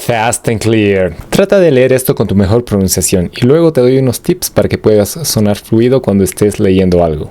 fast and clear. Trata de leer esto con tu mejor pronunciación y luego te doy unos tips para que puedas sonar fluido cuando estés leyendo algo.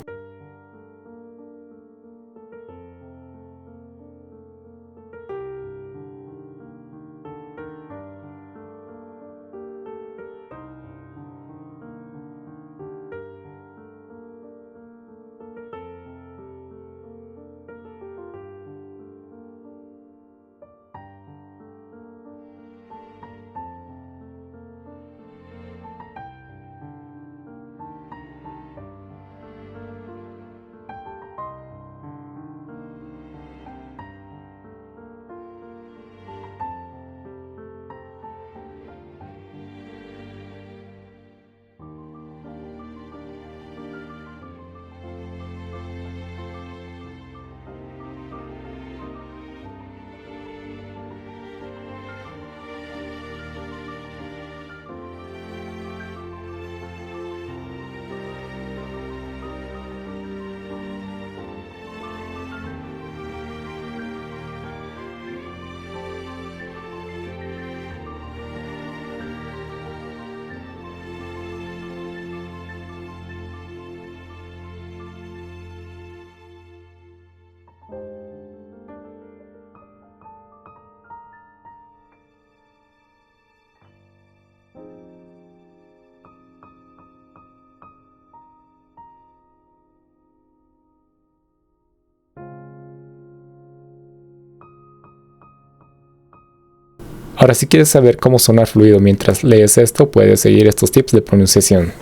Ahora, si quieres saber cómo sonar fluido mientras lees esto, puedes seguir estos tips de pronunciación.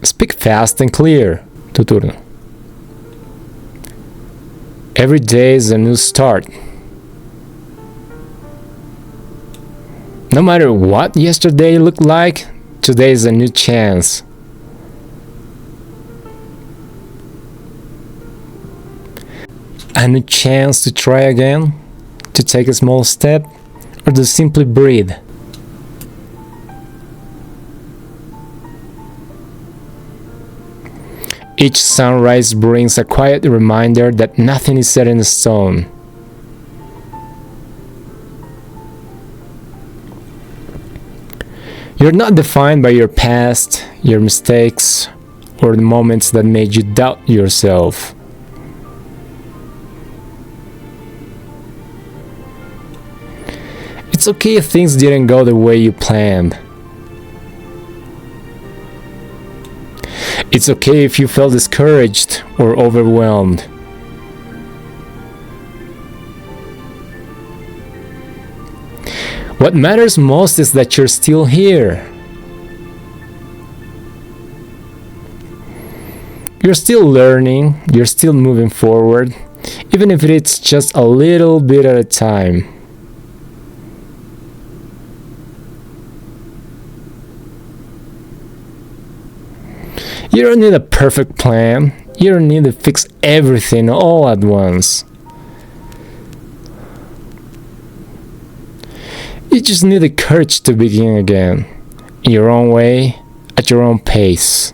Speak fast and clear. Tu turno. Every day is a new start. No matter what yesterday looked like, today is a new chance. A new chance to try again, to take a small step, or to simply breathe. Each sunrise brings a quiet reminder that nothing is set in stone. You're not defined by your past, your mistakes, or the moments that made you doubt yourself. It's okay if things didn't go the way you planned. It's okay if you felt discouraged or overwhelmed. What matters most is that you're still here. You're still learning, you're still moving forward, even if it's just a little bit at a time. You don't need a perfect plan. You don't need to fix everything all at once. You just need the courage to begin again, in your own way, at your own pace.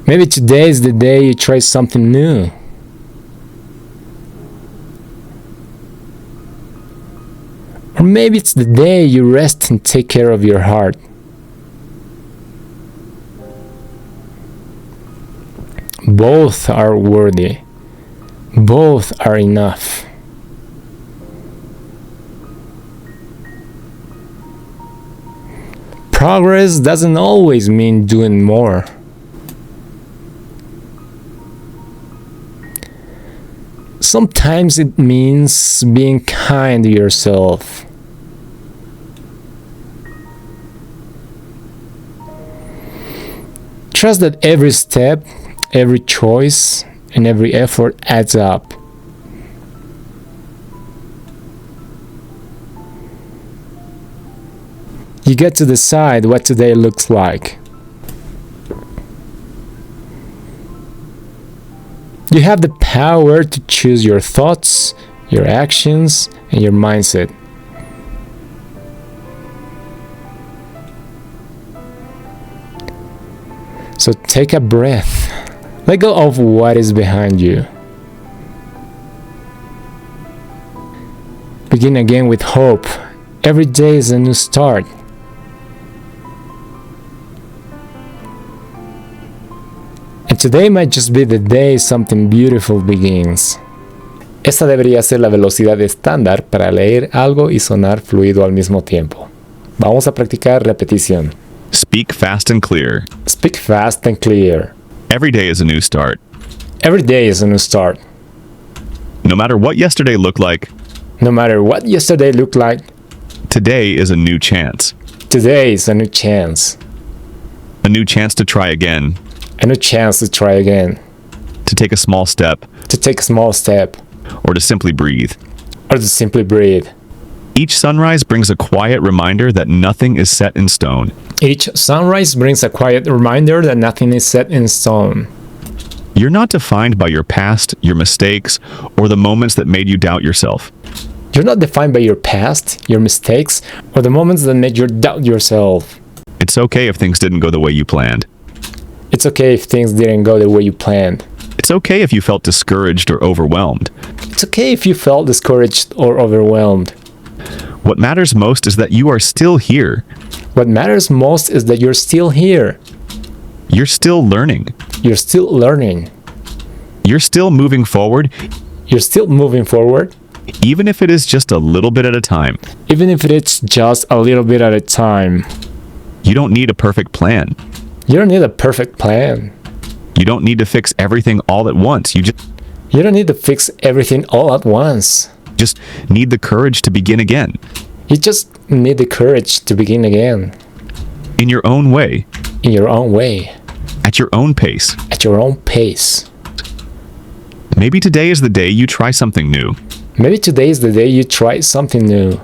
Maybe today is the day you try something new. Or maybe it's the day you rest and take care of your heart. Both are worthy. Both are enough. Progress doesn't always mean doing more. Sometimes it means being kind to yourself. Trust that every step, every choice, and every effort adds up. You get to decide what today looks like. You have the power to choose your thoughts, your actions, and your mindset. So take a breath. Let go of what is behind you. Begin again with hope. Every day is a new start. And today might just be the day something beautiful begins. Esta debería ser la velocidad estándar para leer algo y sonar fluido al mismo tiempo. Vamos a practicar repetición. Speak fast and clear. Speak fast and clear. Every day is a new start. Every day is a new start. No matter what yesterday looked like, No matter what yesterday looked like, today is a new chance. today is a new chance. A new chance to try again, A new chance to try again. to take a small step, To take a small step. or to simply breathe. Or to simply breathe. Each sunrise brings a quiet reminder that nothing is set in stone. Each sunrise brings a quiet reminder that nothing is set in stone. You're not defined by your past, your mistakes, or the moments that made you doubt yourself. You're not defined by your past, your mistakes, or the moments that made you doubt yourself. It's okay if things didn't go the way you planned. It's okay if things didn't go the way you planned. It's okay if you felt discouraged or overwhelmed. It's okay if you felt discouraged or overwhelmed. What matters most is that you are still here. What matters most is that you're still here. You're still learning. You're still learning. You're still moving forward, You're still moving forward, even if it is just a little bit at a time. even if it's just a little bit at a time. You don't need a perfect plan. You don't need a perfect plan. You don't need to fix everything all at once. You You don't need to fix everything all at once. just need the courage to begin again, You just need the courage to begin again, in your own way, in your own way, at your own pace. at your own pace. Maybe today is the day you try something new. Maybe today is the day you try something new.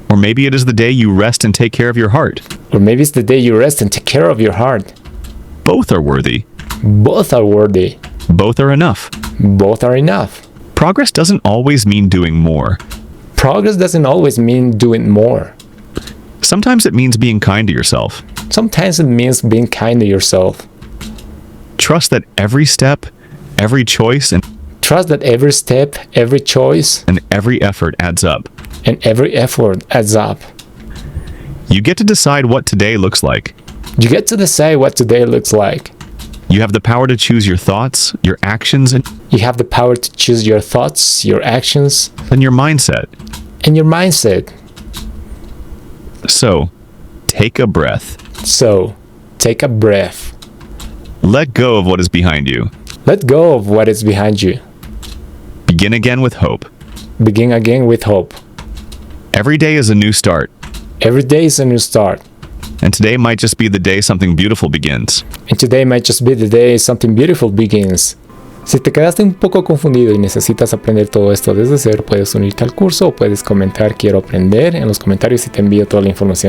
Or maybe it is the day you rest and take care of your heart. Or maybe it's the day you rest and take care of your heart. Both are worthy. Both are worthy. Both are enough. Both are enough. Progress doesn't always mean doing more. Progress doesn't always mean doing more. Sometimes it means being kind to yourself. Sometimes it means being kind to yourself. Trust that every step, every choice, Trust that every step, every choice, and every effort adds up. and every effort adds up. You get to decide what today looks like. You get to decide what today looks like. You have the power to choose your thoughts, your actions, You have the power to choose your thoughts, your actions, and your mindset. and your mindset. So, take a breath. So, take a breath. Let go of what is behind you. Let go of what is behind you. Begin again with hope. Begin again with hope. Every day is a new start, Every day is a new start. and today might just be the day something beautiful begins. And today might just be the day something beautiful begins. Si te quedaste un poco confundido y necesitas aprender todo esto desde cero, puedes unirte al curso o puedes comentar quiero aprender en los comentarios y te envío toda la información.